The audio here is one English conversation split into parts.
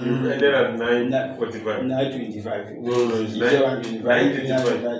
You ended at 9:45. 9:25. No, it's 9:25.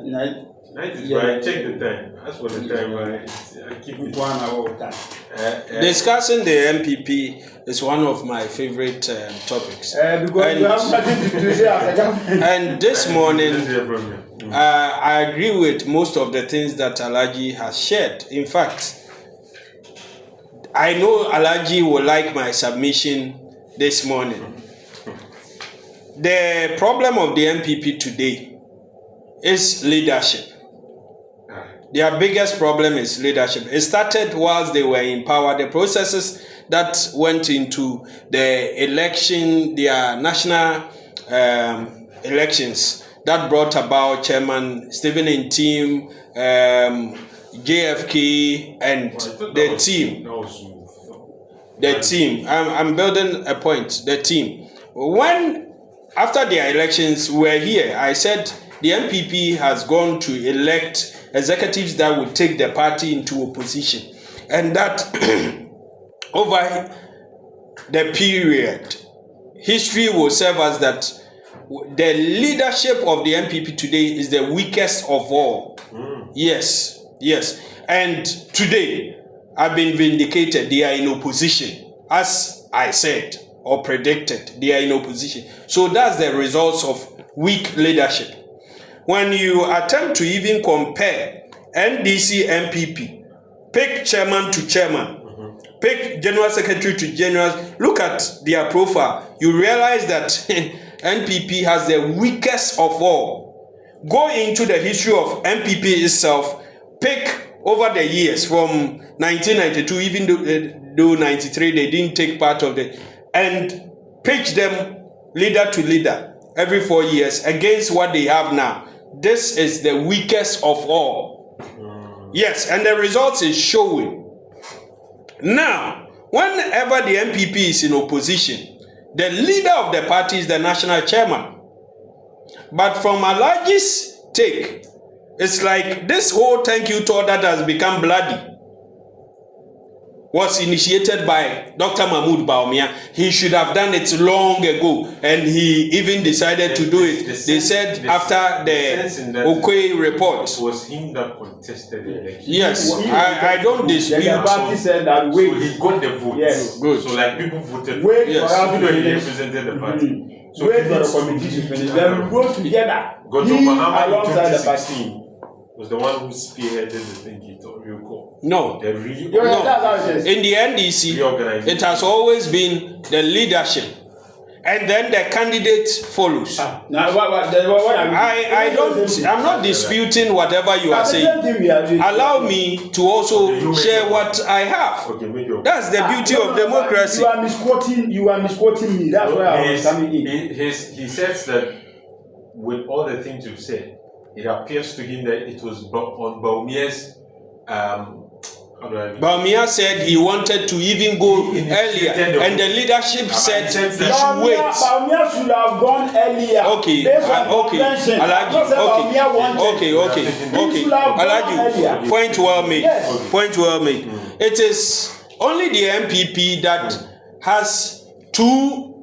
9:25. Check the time. As for the time, I keep it 1 hour of time. Discussing the MPP is one of my favorite topics. Because you have nothing to say as a government. And this morning, I agree with most of the things that Alhaji has shared. In fact, I know Alhaji will like my submission this morning. The problem of the MPP today is leadership. Their biggest problem is leadership. It started whilst they were in power. The processes that went into the election, their national elections, that brought about Chairman Stephen Ntim, JFK, and the team. The team. I'm building a point. The team. When after their elections were here, I said the MPP has gone to elect executives that will take the party into opposition, and that over the period, history will serve us that the leadership of the MPP today is the weakest of all. Yes. And today, I've been vindicated. They are in opposition, as I said or predicted. They are in opposition. So that's the results of weak leadership. When you attempt to even compare NDC MPP, pick chairman to chairman, pick general secretary to general, look at their profile, you realize that NPP has the weakest of all. Go into the history of MPP itself, pick over the years from 1992, even though 93 they didn't take part of it, and pitch them leader to leader every 4 years against what they have now. This is the weakest of all. Yes, and the results is showing. Now, whenever the MPP is in opposition, the leader of the party is the national chairman. But from Alhaji's take, it's like this whole thank you tour that has become bloody was initiated by Dr. Mahmoud Bawumia. He should have done it long ago, and he even decided to do it. They said after the Okwe report. It was him that contested the election. Yes, I don't dispute. The party said that way. So he got the votes. Yes. Good. So like people voted. Wait Yes. for us to He finish. represented the party. So Wait for the committee to finish. Then we go together. Godjo He Mahama in alongside the party. 2016 was the one who spearheaded the thing he thought you call. No. The Yeah, that's how it is. In the NDC, reorganization. it has always been the leadership, and then the candidate follows. Now, what are we? I'm not disputing whatever you are saying. Allow me to also share what I have. Okay, make your That's the beauty of democracy. You are misquoting me. That's why I was coming in. He says that with all the things you've said, it appears to him that it was on Bawumia's Bawumia said he wanted to even go earlier, and the leadership said he should wait. Bawumia should have gone earlier. Okay, okay. Alhaji, point well made. Yes. Point well made. It is only the MPP that has two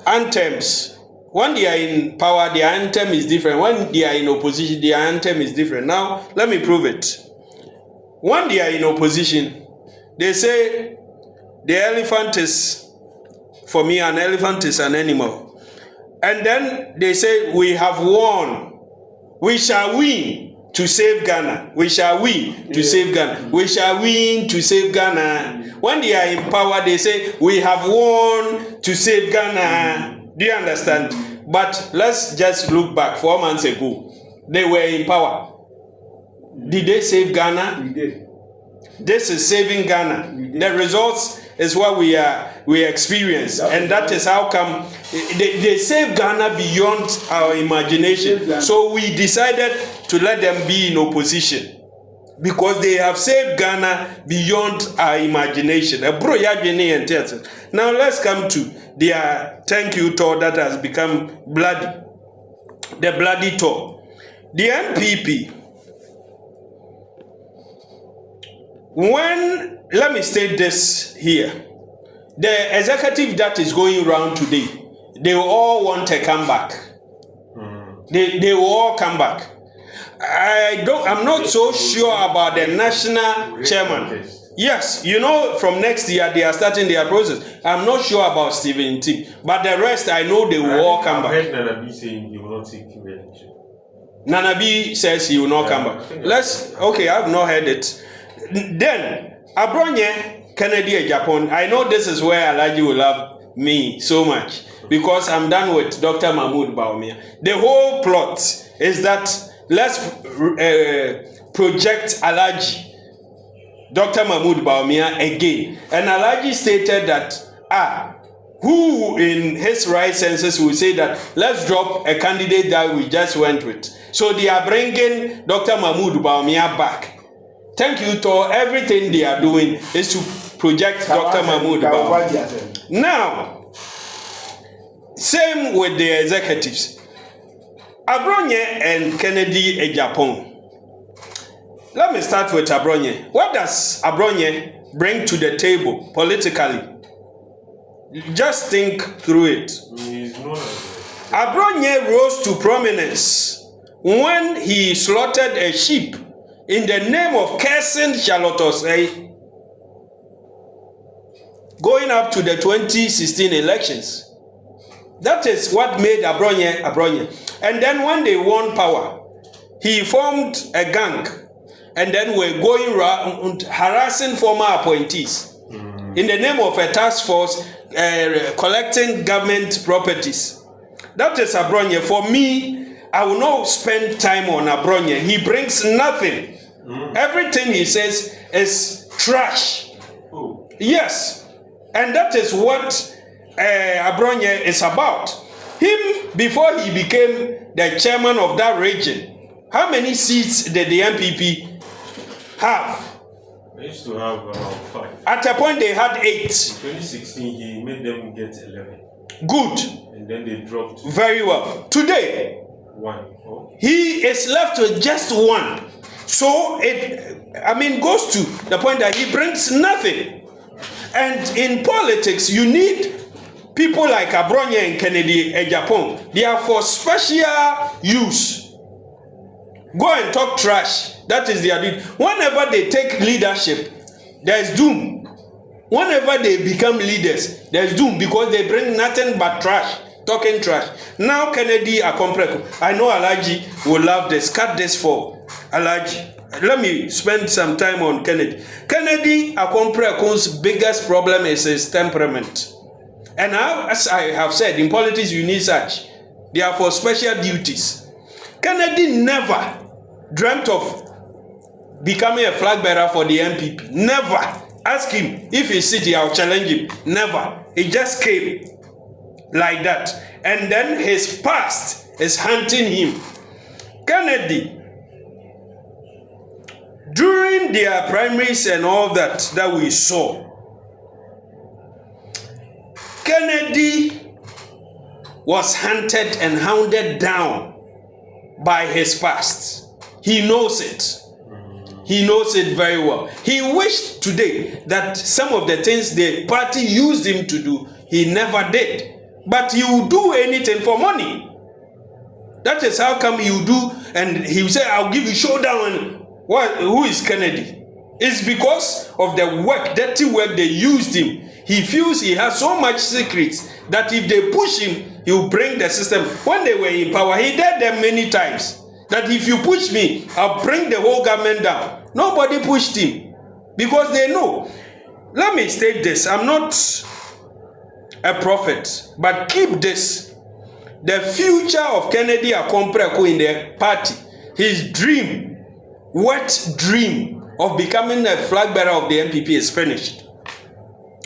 anthems. When they are in power, their anthem is different. When they are in opposition, their anthem is different. Now, let me prove it. When they are in opposition, they say the elephant is, for me, an elephant is an animal. And then they say, we have won. We shall win to save Ghana. We shall win to save Ghana. We shall win to save Ghana. When they are in power, they say, we have won to save Ghana. Do you understand? But let's just look back 4 months ago. They were in power. Did they save Ghana? We did. This is saving Ghana. The results is what we experience, and that is how come they save Ghana beyond our imagination. So we decided to let them be in opposition because they have saved Ghana beyond our imagination. Now let's come to their thank you tour that has become bloody. The bloody tour. The NPP. Let me state this here. the executive that is going around today, they all want a comeback. They will all come back. I'm not so sure about the national chairman. Yes, from next year they are starting their process. I'm not sure about Stephen Tim, but the rest I know they will all come back. I heard Nanabi saying he will not take re-election. Nanabi says he will not come back. Okay, I've not heard it. Then Abronye, Kennedy Agyapong. I know this is where Alhaji will love me so much because I'm done with Dr. Mahmoud Bawumia. The whole plot is that let's project Alhaji, Dr. Mahmoud Bawumia again. And Alhaji stated that, who in his right senses will say that let's drop a candidate that we just went with. So they are bringing Dr. Mahmoud Bawumia back. Thank you, Tor. Everything they are doing is to project Dr. Mahmoud Bawumia. Now, same with the executives. Abronye and Kennedy Agyapong. Let me start with Abronye. What does Abronye bring to the table politically? Just think through it. Abronye rose to prominence when he slaughtered a sheep in the name of cursing Charlotte Osei, going up to the 2016 elections. That is what made Abronye. And then when they won power, he formed a gang and then were going around harassing former appointees in the name of a task force collecting government properties. That is Abronye. For me, I will not spend time on Abronye. He brings nothing. Everything he says is trash. Yes. And that is what Abronye is about. Him, before he became the chairman of that region, how many seats did the MPP have? They used to have about 5. At a point they had 8. In 2016, he made them get 11. Good. And then they dropped. Very well. Today, 1. Oh. He is left with just 1. So it goes to the point that he brings nothing. And in politics, you need people like Abronye and Kennedy Agyapong. They are for special use. Go and talk trash. That is their deed. Whenever they take leadership, there is doom. Whenever they become leaders, there is doom because they bring nothing but trash. Talking trash. Now Kennedy Akompreko. I know Alhaji will love this. Cut this for Alhaji. Let me spend some time on Kennedy. Kennedy Akompreko's biggest problem is his temperament. And as I have said, in politics you need such. They are for special duties. Kennedy never dreamt of becoming a flag bearer for the MPP. Never. Ask him if he's sitting, I'll challenge him. Never. It just came like that. And then his past is hunting him. Kennedy, during their primaries and all that we saw, Kennedy was hunted and hounded down by his past. He knows it. He knows it very well. He wished today that some of the things the party used him to do, he never did. But he will do anything for money. That is how come he will do, and he will say, I'll give you showdown. Who is Kennedy? It's because of the work, dirty work they used him. He feels he has so much secrets that if they push him, he will bring the system. When they were in power, he did them many times. That if you push me, I'll bring the whole government down. Nobody pushed him because they know. Let me state this. I'm not a prophet, but keep this. The future of Kennedy Akompreko in the party, his dream, wet dream of becoming a flag bearer of the MPP is finished.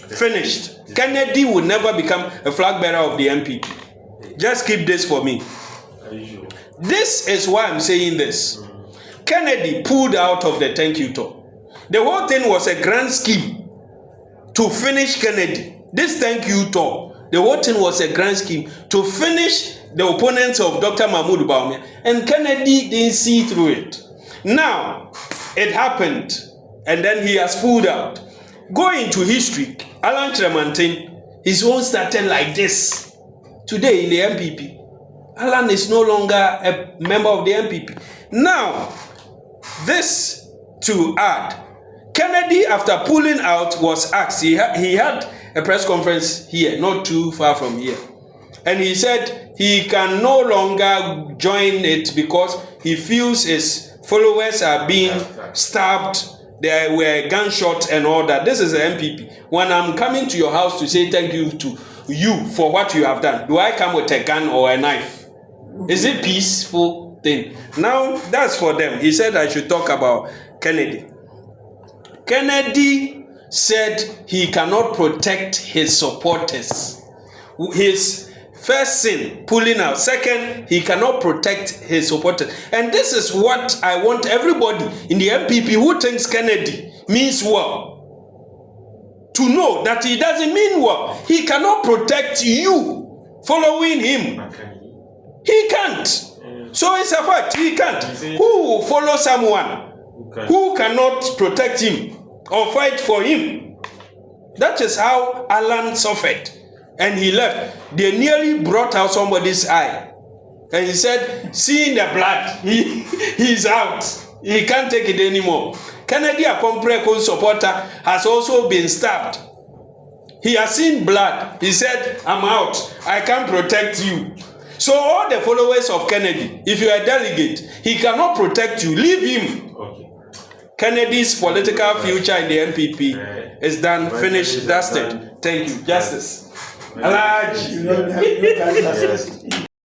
Finished. Kennedy will never become a flag bearer of the MPP. Just keep this for me. This is why I'm saying this. Kennedy pulled out of the thank you tour. The whole thing was a grand scheme to finish Kennedy. This thank you tour, the whole thing was a grand scheme to finish the opponents of Dr. Mahmoud Bawumia. And Kennedy didn't see through it. Now, it happened, and then he has pulled out. Go into history. Alan Tremantin, his own started like this. Today in the MPP, Alan is no longer a member of the MPP. Now, this to add, Kennedy, after pulling out, was asked. He had a press conference here, not too far from here. And he said he can no longer join it because he feels his followers are being stabbed. There were gunshots and all that. This is the MPP. When I'm coming to your house to say thank you to you for what you have done, do I come with a gun or a knife? Is it peaceful thing? Now, that's for them. He said I should talk about Kennedy. Kennedy said he cannot protect his supporters. His first sin, pulling out. Second, he cannot protect his supporters. And this is what I want everybody in the MPP who thinks Kennedy means well to know that he doesn't mean well. He cannot protect you following him. He can't. So it's a fact. He can't. Who will follow someone who cannot protect him or fight for him? That is how Alan suffered. And he left. They nearly brought out somebody's eye. And he said, seeing the blood, he's out. He can't take it anymore. Kennedy, a Compreko supporter, has also been stabbed. He has seen blood. He said, I'm out. I can't protect you. So all the followers of Kennedy, if you are a delegate, he cannot protect you. Leave him. Okay. Kennedy's political future in the MPP is done, finished, dusted. Thank you. Justice. Alaj.